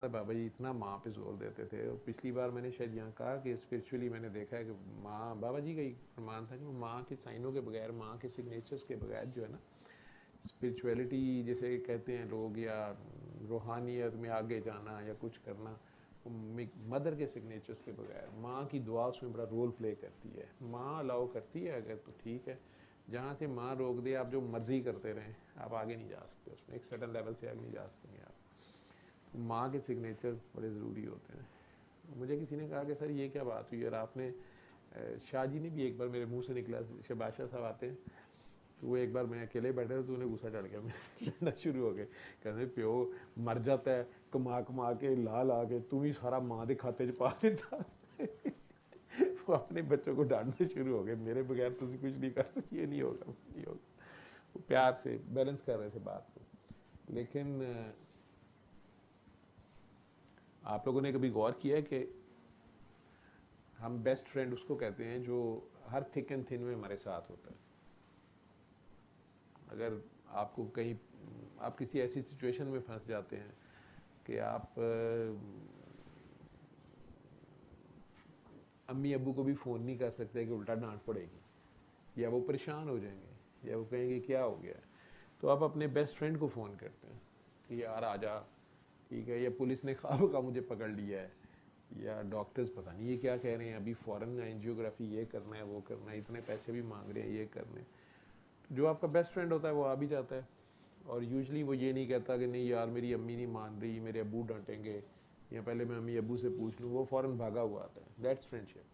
बाबा जी इतना माँ पे जोर देते थे, और पिछली बार मैंने शायद यहाँ कहा कि स्पिरिचुअली मैंने देखा है कि माँ, बाबा जी का ही प्रमाण था कि वो माँ के साइनों के बगैर, माँ के सिग्नेचर्स के बगैर जो है ना, स्पिरिचुअलिटी जिसे कहते हैं लोग, या रूहानियत में आगे जाना या कुछ करना, मदर के सिग्नेचर्स के बगैर, माँ की दुआ उसमें बड़ा रोल प्ले करती है। माँ अलाउ करती है अगर तो ठीक है, जहाँ से माँ रोक दे आप जो मर्जी करते रहें, आप आगे नहीं जा सकते उसमें, एक सर्टन लेवल से आगे नहीं जा सकेंगे आप। माँ के सिग्नेचर्स बड़े ज़रूरी होते हैं। मुझे किसी ने कहा कि सर ये क्या बात हुई, और आपने शाह जी ने भी एक बार मेरे मुंह से निकला, शबाशा साहब आते हैं, तो वो एक बार मैं अकेले बैठे थे तो उन्हें गुस्सा चढ़ गया, मैं लड़ना शुरू हो गए, कहते प्यो मर जाता है कमा कमा के ला ला के, तू ही सारा माँ के खाते च पा देता। वो अपने बच्चों को डांटना शुरू हो गए, मेरे बगैर तुम कुछ नहीं कर सकते, ये नहीं होगा, नहीं होगा। वो प्यार से बैलेंस कर रहे थे बात को। लेकिन आप लोगों ने कभी गौर किया है कि हम बेस्ट फ्रेंड उसको कहते हैं जो हर थिक एंड थिन में हमारे साथ होता है। अगर आपको कहीं, आप किसी ऐसी सिचुएशन में फंस जाते हैं कि आप अम्मी अब्बू को भी फ़ोन नहीं कर सकते कि उल्टा डांट पड़ेगी, या वो परेशान हो जाएंगे, या वो कहेंगे क्या हो गया, तो आप अपने बेस्ट फ्रेंड को फ़ोन करते हैं कि यार आ जा, ठीक है, या पुलिस ने ख्वाब का मुझे पकड़ लिया है, या डॉक्टर्स पता नहीं ये क्या कह रहे हैं, अभी फ़ॉरेन एंजियोग्राफी ये करना है वो करना है, इतने पैसे भी मांग रहे हैं ये करने। जो आपका बेस्ट फ्रेंड होता है वो आ भी जाता है, और यूजली वो ये नहीं कहता कि नहीं यार मेरी अम्मी नहीं मान रही, मेरे अब्बू डांटेंगे, या पहले मैं अम्मी अब्बू से पूछ लूँ, वो फ़ौरन भागा हुआ आता है। That's friendship.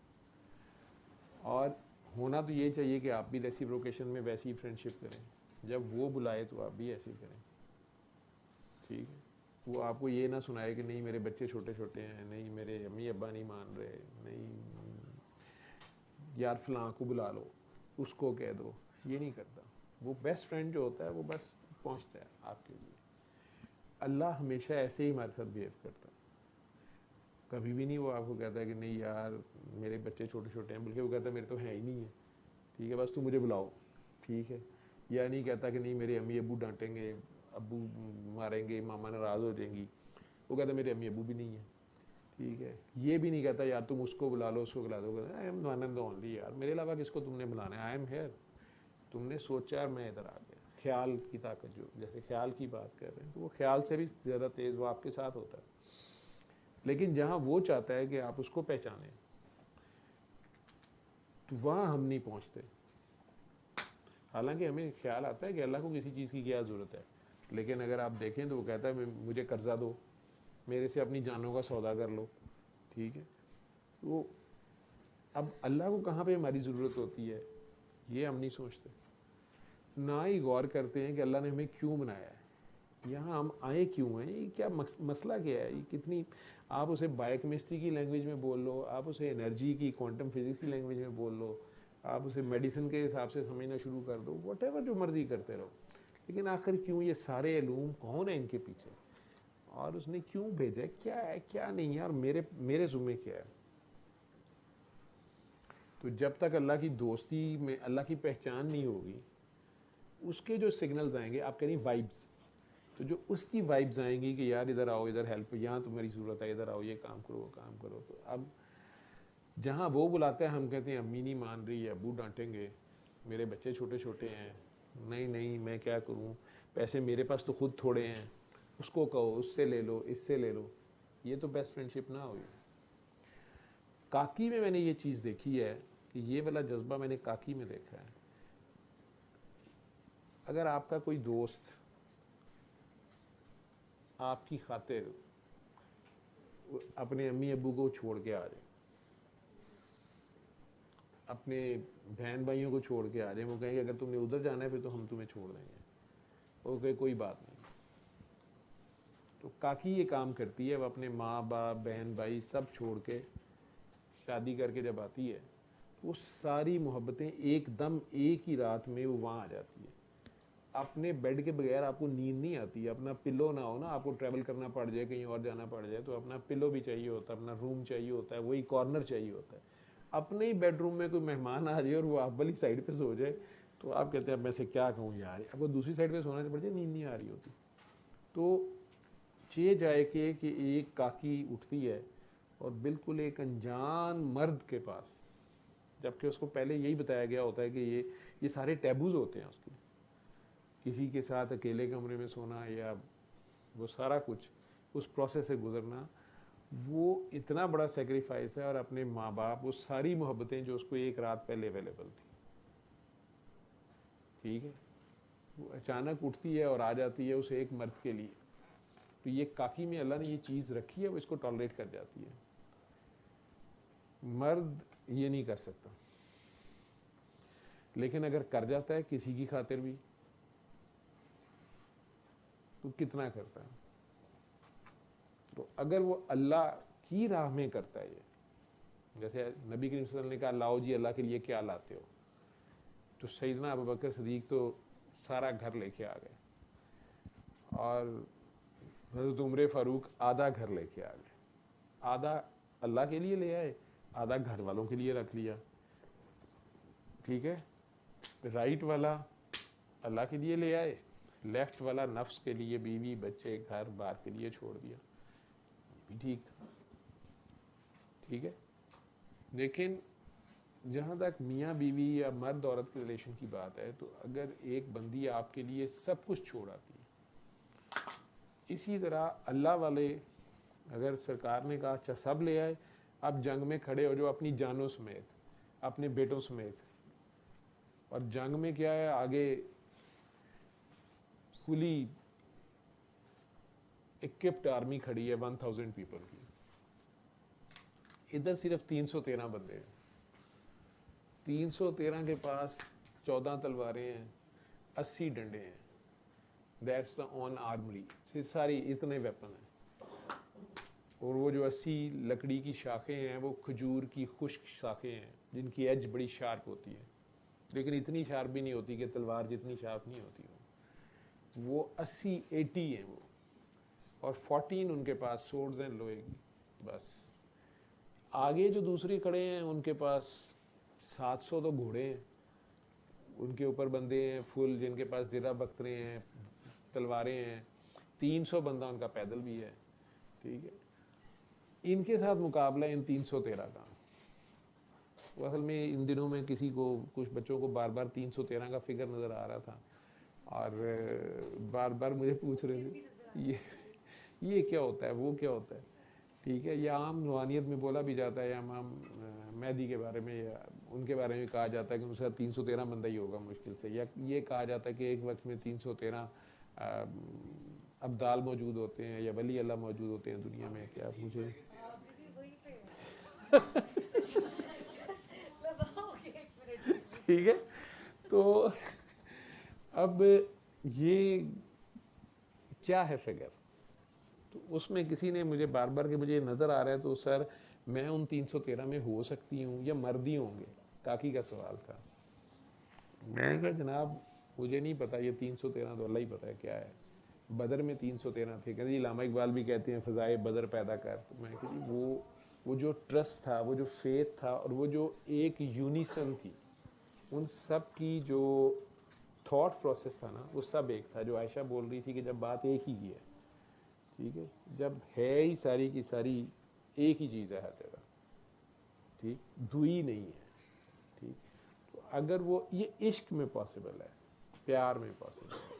और होना तो ये चाहिए कि आप भी रेसिप्रोकेशन में वैसी फ्रेंडशिप करें, जब वो बुलाए तो आप भी ऐसे ही करें, ठीक है। वो आपको ये ना सुनाए कि नहीं मेरे बच्चे छोटे छोटे हैं, नहीं मेरे अम्मी अब्बा नहीं मान रहे, नहीं यार फलां को बुला लो, उसको कह दो, ये नहीं करता। वो बेस्ट फ्रेंड जो होता है वो बस पहुंचता है आपके लिए। अल्लाह हमेशा ऐसे ही हमारे साथ बिहेव करता है, कभी भी नहीं वो आपको कहता है कि नहीं यार मेरे बच्चे छोटे छोटे हैं, बल्कि वो कहता है मेरे तो है ही नहीं है, ठीक है बस तू मुझे बुलाओ, ठीक है। या नहीं कहता कि नहीं मेरे अम्मी अब्बू डांटेंगे, अब्बू मारेंगे, मामा नाराज़ हो जाएंगी, वो कहता मेरे अम्मी अब्बू भी नहीं है, ठीक है। ये भी नहीं कहता यार तुम उसको बुला लो उसको बुला दो, I am one and only, यार मेरे अलावा किसको तुमने बुलाना है, आई एम हेयर, तुमने सोचा और मैं इधर आ गया। ख्याल की ताकत, जो जैसे ख्याल की बात कर रहे हैं, तो वो ख्याल से भी ज़्यादा तेज़ वो आपके साथ होता है। लेकिन जहाँ वो चाहता है कि आप उसको पहचानें, तो वहाँ हम नहीं पहुँचते। हालांकि हमें ख्याल आता है कि अल्लाह को किसी चीज़ की क्या ज़रूरत है, लेकिन अगर आप देखें तो वो कहता है मुझे कर्जा दो, मेरे से अपनी जानों का सौदा कर लो, ठीक है। तो अब अल्लाह को कहाँ पे हमारी ज़रूरत होती है, ये हम नहीं सोचते, ना ही गौर करते हैं कि अल्लाह ने हमें क्यों बनाया है, यहाँ हम आए क्यों हैं, ये क्या मसला क्या है, ये कितनी, आप उसे बायोकेमिस्ट्री की लैंग्वेज में बोल लो, आप उसे एनर्जी की क्वांटम फिजिक्स की लैंग्वेज में बोल लो, आप उसे मेडिसिन के हिसाब से समझना शुरू कर दो, वट जो मर्जी करते रहो, लेकिन आखिर क्यों ये सारे इल्म, कौन है इनके पीछे, और उसने क्यों भेजा है, क्या है क्या नहीं है, और मेरे मेरे जुम्मे क्या है। तो जब तक अल्लाह की दोस्ती में अल्लाह की पहचान नहीं होगी, उसके जो सिग्नल्स आएंगे, आप कह रही वाइब्स, तो जो उसकी वाइब्स आएंगी कि यार इधर आओ, इधर हेल्प, यहाँ तुम्हारी ज़रूरत है, इधर आओ, ये काम करो वो काम करो, तो अब जहाँ वो बुलाते हैं हम कहते हैं अम्मी नहीं मान रही है, अबू डांटेंगे, मेरे बच्चे छोटे छोटे हैं, नहीं नहीं मैं क्या करूँ, पैसे मेरे पास तो खुद थोड़े हैं, उसको कहो उससे ले लो इससे ले लो, ये तो बेस्ट फ्रेंडशिप ना हुई। काकी में मैंने ये चीज़ देखी है कि ये वाला जज्बा मैंने काकी में देखा है। अगर आपका कोई दोस्त आपकी खातिर अपने अम्मी अब्बू को छोड़ के आ जाए, अपने बहन भाइयों को छोड़ के आ जाए, वो कहेंगे अगर तुमने उधर जाना है फिर तो हम तुम्हें छोड़ देंगे, वो कहे कोई बात नहीं। तो काकी ये काम करती है, वो अपने माँ बाप बहन भाई सब छोड़ के शादी करके जब आती है, तो वो सारी मोहब्बतें एकदम एक ही रात में वो वहाँ आ जाती है। अपने बेड के बगैर आपको नींद नहीं आती, अपना पिलो ना हो ना, आपको ट्रैवल करना पड़ जाए, कहीं और जाना पड़ जाए, तो अपना पिलो भी चाहिए होता है, अपना रूम चाहिए होता है, वही कॉर्नर चाहिए होता है। अपने ही बेडरूम में कोई मेहमान आ जाए और वो आप वाली साइड पे सो जाए, तो आप कहते हैं अब मैं से क्या कहूँ यार, आपको दूसरी साइड पे सोना पड़ जाए, नींद नहीं आ रही होती। तो चे जाए कि एक काकी उठती है और बिल्कुल एक अनजान मर्द के पास, जबकि उसको पहले यही बताया गया होता है कि ये सारे टैबूज होते हैं उसके, किसी के साथ अकेले कमरे में सोना या वो सारा कुछ उस प्रोसेस से गुजरना, वो इतना बड़ा सेक्रीफाइस है। और अपने माँ बाप, वो सारी मोहब्बतें जो उसको एक रात पहले अवेलेबल थी, ठीक है, वो अचानक उठती है और आ जाती है उस एक मर्द के लिए। तो ये काकी में अल्लाह ने ये चीज़ रखी है, वो इसको टॉलरेट कर जाती है। मर्द ये नहीं कर सकता, लेकिन अगर कर जाता है किसी की खातिर भी तो कितना करता है। तो अगर वो अल्लाह की राह में करता है, ये जैसे नबी करीम सल्लल्लाहु अलैहि वसल्लम ने कहा लाओ जी अल्लाह के लिए क्या लाते हो, तो सैयदना अबू बकर सिद्दीक तो सारा घर लेके आ गए और हज़रत उमर फारूक आधा घर लेके आ गए। आधा अल्लाह के लिए ले आए, आधा घर वालों के लिए रख लिया, ठीक है। राइट वाला अल्लाह के लिए ले आए, लेफ्ट वाला नफ्स के लिए, बीवी बच्चे घर बार के लिए छोड़ दिया, भी ठीक था, ठीक है। लेकिन जहाँ तक मियाँ बीवी या मर्द औरत के रिलेशन की बात है, तो अगर एक बंदी आपके लिए सब कुछ छोड़ आती है, इसी तरह अल्लाह वाले, अगर सरकार ने कहा अच्छा सब ले आए, आप जंग में खड़े हो जो अपनी जानों समेत, अपने बेटों समेत, और जंग में क्या है, आगे फुली इक्विप्ड आर्मी खड़ी है 1000 पीपल की, इधर सिर्फ 313 बंदे हैं। 313 के पास 14 तलवारें हैं, 80 डंडे हैं, दैट्स द ऑन आर्मरी से सारी इतने वेपन हैं। और वो जो 80 लकड़ी की शाखें हैं वो खजूर की खुश्क शाखें हैं जिनकी एज बड़ी शार्प होती है, लेकिन इतनी शार्प भी नहीं होती कि तलवार जितनी शार्प नहीं होती वो 80-80 हैं वो, और 14 उनके पास सोर्ड्स हैं लोहे की, बस। आगे जो दूसरे खड़े हैं उनके पास 700 तो घोड़े हैं, उनके ऊपर बंदे हैं फुल, जिनके पास ज़रा बख्तरे हैं, तलवारें हैं, 300 बंदा उनका पैदल भी है, ठीक है। इनके साथ मुकाबला इन 313 का। तो असल में इन दिनों में किसी को, कुछ बच्चों को बार बार 313 का फिगर नज़र आ रहा था और बार बार मुझे पूछ रहे थे ये क्या होता है, वो क्या होता है, ठीक है। या आम रूहानियत में बोला भी जाता है, या इमाम मेहदी के बारे में या उनके बारे में कहा जाता है कि उनके साथ 313 बंदा ही होगा मुश्किल से, या ये कहा जाता है कि एक वक्त में 313 अब्दाल मौजूद होते हैं या वली अल्लाह मौजूद होते हैं दुनिया में। क्या आप मुझे ठीक है। तो अब ये क्या है फिगर, तो उसमें किसी ने मुझे बार बार के मुझे नज़र आ रहा है, तो सर मैं उन 313 में हो सकती हूँ या मर्द ही होंगे, काकी का सवाल था। मैंने कहा जनाब मुझे नहीं पता, ये 313 तो अल्लाह ही पता है क्या है। बदर में 313 थे, कहते इलामा इकबाल भी कहते हैं फ़ज़ाए बदर पैदा कर। तो मैं कहती वो जो ट्रस्ट था, वो जो फेथ था, और वो जो एक यूनिसन थी, उन सब की जो थॉट प्रोसेस था ना, वो सब एक था। जो आयशा बोल रही थी कि जब बात एक ही की है, ठीक है, जब है ही सारी की सारी एक ही चीज़ है हर जगह, ठीक, दुई नहीं है, ठीक। तो अगर वो ये इश्क में पॉसिबल है, प्यार में पॉसिबल है,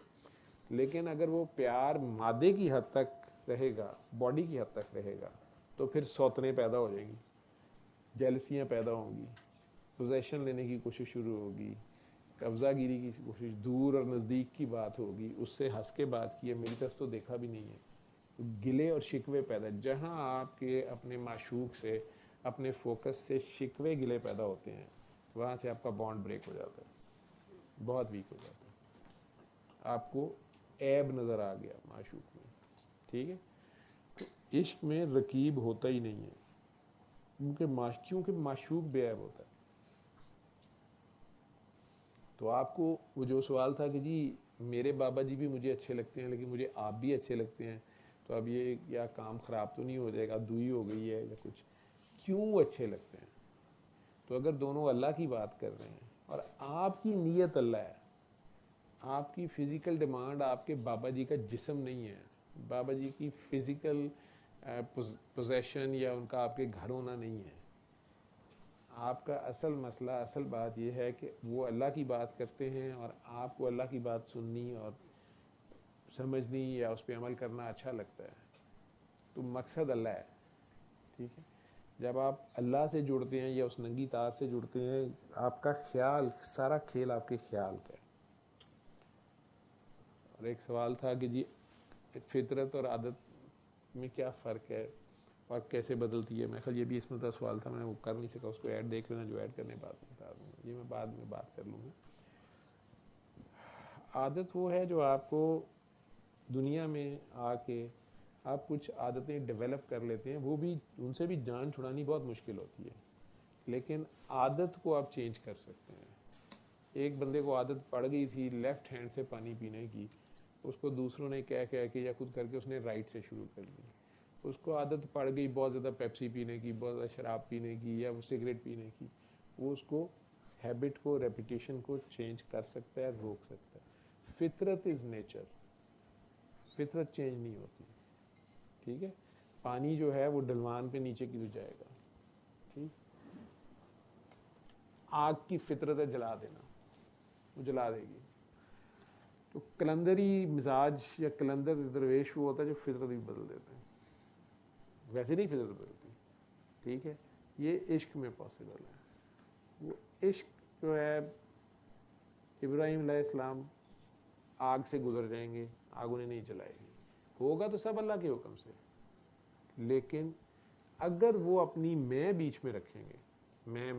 लेकिन अगर वो प्यार मादे की हद तक रहेगा, बॉडी की हद तक रहेगा, तो फिर सौतने पैदा हो जाएंगी, जेलसियाँ पैदा होंगी, पोजेशन लेने की कोशिश शुरू होगी, कब्जागिरी की कोशिश, दूर और नज़दीक की बात होगी, उससे हंस के बात की है, मेरी तरफ तो देखा भी नहीं है, तो गिले और शिकवे पैदा। जहाँ आपके अपने माशूक से, अपने फोकस से शिकवे गिले पैदा होते हैं, वहाँ से आपका बॉन्ड ब्रेक हो जाता है, बहुत वीक हो जाता है, आपको ऐब नज़र आ गया माशूक में, ठीक है। तो इश्क में रकीब होता ही नहीं है, क्योंकि माशूक बेऐब होता है। तो आपको वो जो सवाल था कि जी मेरे बाबा जी भी मुझे अच्छे लगते हैं लेकिन मुझे आप भी अच्छे लगते हैं, तो अब ये या काम ख़राब तो नहीं हो जाएगा, दुई हो गई है या कुछ, क्यों अच्छे लगते हैं? तो अगर दोनों अल्लाह की बात कर रहे हैं और आपकी नीयत अल्लाह है, आपकी फ़िज़िकल डिमांड आपके बाबा जी का जिस्म नहीं है, बाबा जी की फिजिकल पोजेशन या उनका आपके घर होना नहीं है। आपका असल मसला, असल बात यह है कि वो अल्लाह की बात करते हैं और आपको अल्लाह की बात सुननी और समझनी या उस पर अमल करना अच्छा लगता है, तो मकसद अल्लाह है। ठीक है, जब आप अल्लाह से जुड़ते हैं या उस नंगी तार से जुड़ते हैं, आपका ख्याल, सारा खेल आपके ख्याल का है। और एक सवाल था कि जी फितरत और आदत में क्या फ़र्क है और कैसे बदलती है। मैं ख्याल ये भी इसमें था सवाल था, मैं वो कर नहीं सका, उसको ऐड देख लेना, जो ऐड करने बाद में बता दूँगा, ये मैं बाद में बात कर लूँगा। आदत वो है जो आपको दुनिया में आके आप कुछ आदतें डेवलप कर लेते हैं, वो भी उनसे भी जान छुड़ानी बहुत मुश्किल होती है, लेकिन आदत को आप चेंज कर सकते हैं। एक बंदे को आदत पड़ गई थी लेफ्ट हैंड से पानी पीने की, उसको दूसरों ने कह के या खुद करके उसने राइट से शुरू कर ली। उसको आदत पड़ गई बहुत ज़्यादा पेप्सी पीने की, बहुत ज़्यादा शराब पीने की या सिगरेट पीने की, वो उसको हैबिट को, रेपिटेशन को चेंज कर सकता है, रोक सकता है। फितरत इज़ नेचर, फितरत चेंज नहीं होती। ठीक है, पानी जो है वो ढलवान पे नीचे गिर जाएगा। ठीक, आग की फितरत है जला देना, वो जला देगी। तो कलंदरी मिजाज या कलंदर दरवेश वो होता है जो फितरत भी बदल देता है, वैसे नहीं फितरत बदलती। ठीक है, ये इश्क में पॉसिबल है। वो इश्क जो है, इब्राहिम अलैहिस्सलाम आग से गुजर जाएंगे, आग उन्हें नहीं जलाएगी, होगा तो सब अल्लाह के हुक्म से, लेकिन अगर वो अपनी मैं बीच में रखेंगे, मैं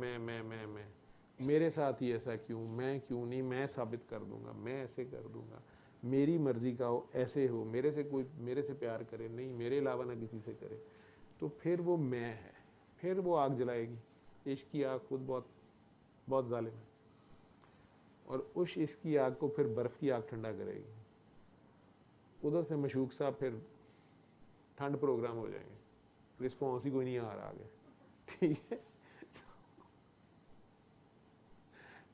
मेरे साथ ही ऐसा क्यों, मैं क्यों नहीं, मैं साबित कर दूंगा, मैं ऐसे कर दूंगा, मेरी मर्जी का हो, ऐसे हो, मेरे से कोई मेरे से प्यार करे नहीं, मेरे अलावा ना किसी से करे, तो फिर वो मैं है, फिर वो आग जलाएगी। इश्क की आग खुद बहुत बहुत जालिम है, और उस इश्क की आग को फिर बर्फ की आग ठंडा करेगी। उधर से मशूक साहब फिर ठंड प्रोग्राम हो जाएंगे, रिस्पॉन्स ही कोई नहीं आ रहा आगे। ठीक है,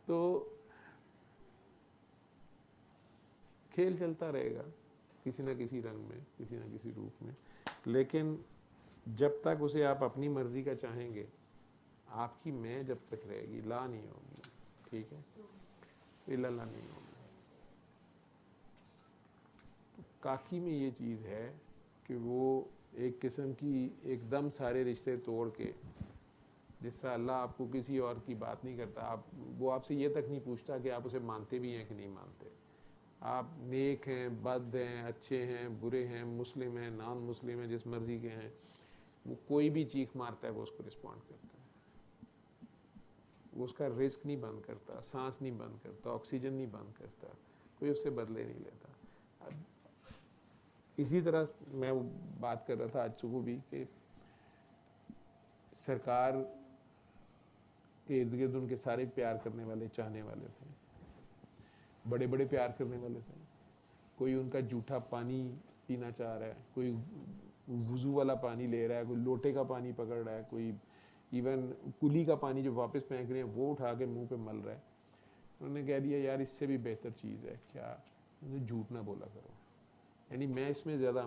तो खेल चलता रहेगा किसी न किसी रंग में, किसी न किसी रूप में, लेकिन जब तक उसे आप अपनी मर्जी का चाहेंगे, आपकी मैं जब तक रहेगी, ला नहीं होगी। ठीक है, इल्लल्लाह नहीं होगी। तो काकी में ये चीज़ है कि वो एक किस्म की एकदम सारे रिश्ते तोड़ के, जिस तरह अल्लाह आपको किसी और की बात नहीं करता, आप वो आपसे ये तक नहीं पूछता कि आप उसे मानते भी हैं कि नहीं मानते, आप नेक हैं, बद हैं, अच्छे हैं, बुरे हैं, मुस्लिम हैं, नॉन मुस्लिम हैं, जिस मर्जी के हैं, वो कोई भी चीख मारता है वो उसको रिस्पॉन्ड करता है। वो उसका रिस्क नहीं बंद करता, सांस नहीं बंद करता, ऑक्सीजन नहीं बंद करता, कोई उससे बदले नहीं लेता। अब इसी तरह मैं वो बात कर रहा था आज सुबह भी कि सरकार के इर्द गिर्द उनके सारे प्यार करने वाले, चाहने वाले थे, बड़े बड़े प्यार करने वाले थे। कोई उनका जूठा पानी पीना चाह रहा है, कोई वुजू वाला पानी ले रहा है, कोई लोटे का पानी पकड़ रहा है, कोई इवन कुली का पानी जो वापस फेंक रहे हैं वो उठा के मुंह पे मल रहा है। उन्होंने कह दिया यार इससे भी बेहतर चीज़ है क्या, झूठ ना बोला करो, यानी मैं इसमें ज़्यादा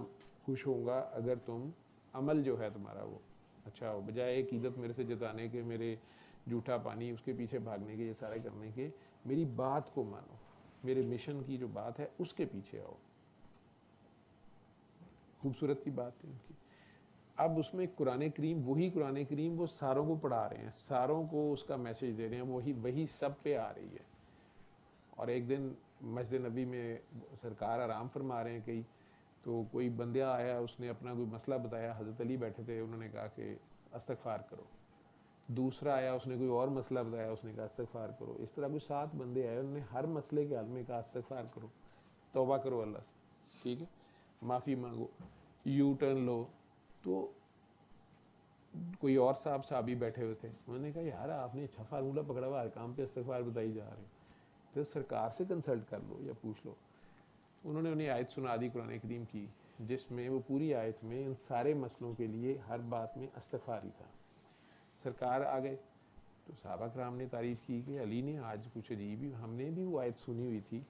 खुश होऊंगा अगर तुम अमल जो है तुम्हारा वो अच्छा हो, बजाय एक इज्जत मेरे से जताने के, मेरे जूठा पानी उसके पीछे भागने के, ये सारे करने के, मेरी बात को मानो, मेरे मिशन की जो बात है उसके पीछे आओ। खूबसूरत सी बात है उनकी। अब उसमें कुरान करीम, वही कुरान करीम वो सारों को पढ़ा रहे हैं, सारों को उसका मैसेज दे रहे हैं, वही सब पे आ रही है। और एक दिन मस्जिद नबी में सरकार आराम फरमा रहे हैं कहीं, तो कोई बंदा आया, उसने अपना कोई मसला बताया, हज़रत अली बैठे थे, उन्होंने कहा कि इस्तग़फ़ार करो। दूसरा आया, उसने कोई और मसला बताया, उसने कहा इस्तग़फ़ार करो। इस तरह कोई 7 बंदे आए, उन्होंने हर मसले के हल में कहा इस्तग़फ़ार करो, तौबा करो अल्लाह से, ठीक है, माफ़ी मांगो, यू टर्न लो। तो कोई और साहब साहबी बैठे हुए थे, उन्होंने कहा यार आपने अच्छा फार्मूला पकड़ा हुआ, हर काम पे इस्तग़फ़ार बताई जा रहे हैं, तो सरकार से कंसल्ट कर लो या पूछ लो। उन्होंने उन्हें आयत सुना दी कुरान करीम की, जिसमें वो पूरी आयत में इन सारे मसलों के लिए हर बात में इस्तग़फ़ार ही था। सरकार आ गए तो सहाबा कराम ने तारीफ़ की कि अली ने आज कुछ अजीब ही, हमने भी वो आयत सुनी हुई थी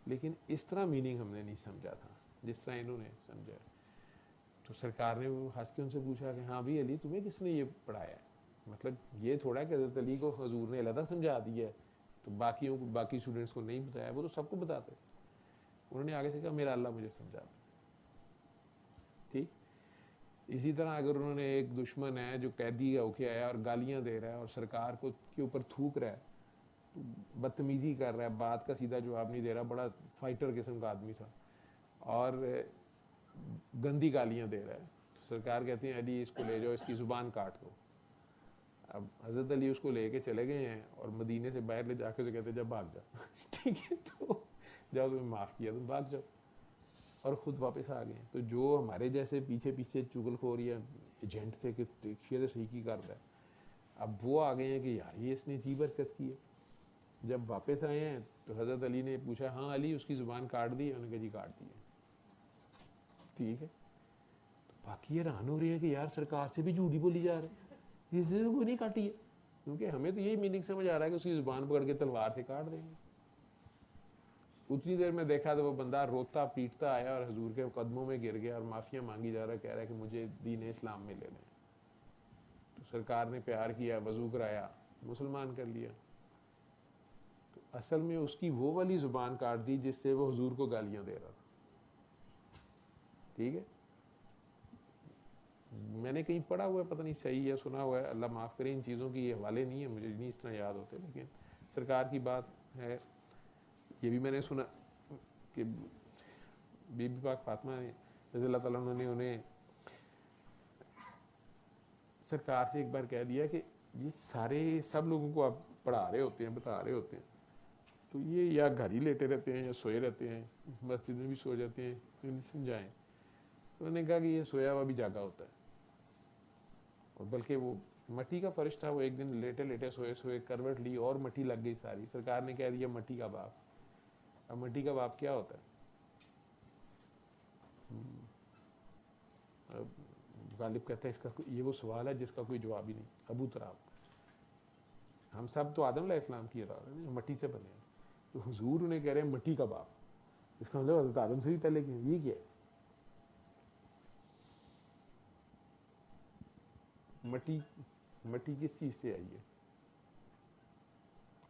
लेकिन इस तरह मीनिंग हमने नहीं समझा था जिस तरह इन्होंने समझा। तो सरकार ने वो हंस के उनसे पूछा कि हाँ भी अली तुम्हें किसने ये पढ़ाया है, मतलब ये थोड़ा कि हज़रत अली को हजूर ने अलहदा समझा दिया है तो बाकियों को, बाकी स्टूडेंट्स को नहीं बताया, वो तो सबको बताते। उन्होंने आगे से कहा मेरा अल्लाह मुझे समझाता। ठीक इसी तरह अगर उन्होंने एक दुश्मन है जो कैदी होके आया और गालियां दे रहा है और सरकार को के ऊपर थूक रहा है, तो बदतमीजी कर रहा है, बात का सीधा जवाब नहीं दे रहा, बड़ा फाइटर किस्म का आदमी था और गंदी गालियां दे रहा है, तो सरकार कहती है अली इसको ले जाओ, इसकी जुबान काट दो। अब हजरत अली उसको लेके चले गए हैं और मदीने से बाहर ले जाके कहते जब भाग जाओ ठीक है, तो जाओ तुम्हें माफ़ किया तुम भाग जाओ, और ख़ुद वापस आ गए। तो जो हमारे जैसे पीछे पीछे चुगलखोर या एजेंट थे कि देखिए सही की कर रहा है, अब वो आ गए हैं कि यार ये इसने अजीब हरकत की है। जब वापस आए हैं तो हज़रत अली ने पूछा हाँ अली उसकी ज़ुबान काट दी, उन्होंने कहा जी काट दी है। ठीक है, तो बाकी हैरान हो रही है कि यार सरकार से भी झूठी बोली जा रही है, इसने वो नहीं काटी है, क्योंकि हमें तो यही मीनिंग समझ आ रहा है कि उसकी ज़ुबान पकड़ के तलवार से काट देंगे। उतनी देर में देखा तो वो बंदा रोता पीटता आया और हजूर के कदमों में गिर गया और माफिया मांगी जा रहा है, कह रहा है कि मुझे दीन इस्लाम में ले लें। तो सरकार ने प्यार किया, वजू कराया, मुसलमान कर लिया। तो असल में उसकी वो वाली जुबान काट दी जिससे वो हुजूर को गालियां दे रहा था। ठीक है, मैंने कहीं पढ़ा हुआ है, पता नहीं सही है सुना हुआ है, अल्लाह माफ़ करे, इन चीज़ों की हवाले नहीं है, मुझे नहीं इस तरह याद होते, लेकिन सरकार की बात है। ये भी मैंने सुना कि बीबी पाक फातिमा ने रज़ी अल्लाह ताला ने उन्हें सरकार से एक बार कह दिया कि ये सारे सब लोगों को आप पढ़ा रहे होते हैं, बता रहे होते हैं, तो ये या घर ही लेटे रहते हैं या सोए रहते हैं, मस्जिद में भी सो जाते हैं, तो इन्हें समझाएं। तो उन्होंने कहा कि ये सोया हुआ भी जागा होता है, और बल्कि वो मट्टी का फर्श था, वो एक दिन लेटे लेटे सोए सोए करवट ली और मट्टी लग गई सारी। सरकार ने कह दिया मट्टी का बाप। अब मट्टी का बाप क्या होता है? अब गालिब कहता है इसका ये वो सवाल है जिसका कोई जवाब ही नहीं। अबू तराब, हम सब तो आदम अलैहिस्सलाम की औलाद है, मट्टी से बने हैं, तो हुजूर उन्हें कह रहे हैं मट्टी का बाप, इसका मतलब हज़रत आदम से भी पहले की। ये क्या है? मट्टी, मट्टी किस चीज से आई है?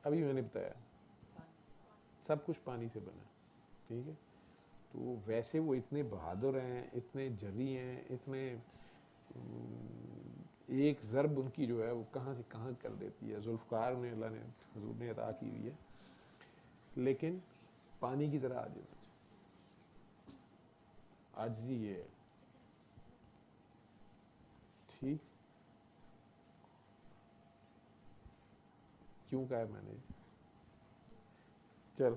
अभी मैंने बताया सब कुछ पानी से बना। ठीक है, तो वैसे वो इतने बहादुर हैं, इतने जरी हैं, इतने एक ज़रब उनकी जो है वो कहाँ से कहाँ कर देती है। जुल्फ़कार उन्हें अल्लाह ने हुजूर ने अता की हुई है, लेकिन पानी की तरह आजिज़, आजिज़ी ये है। ठीक, क्यों कहा है मैंने? चल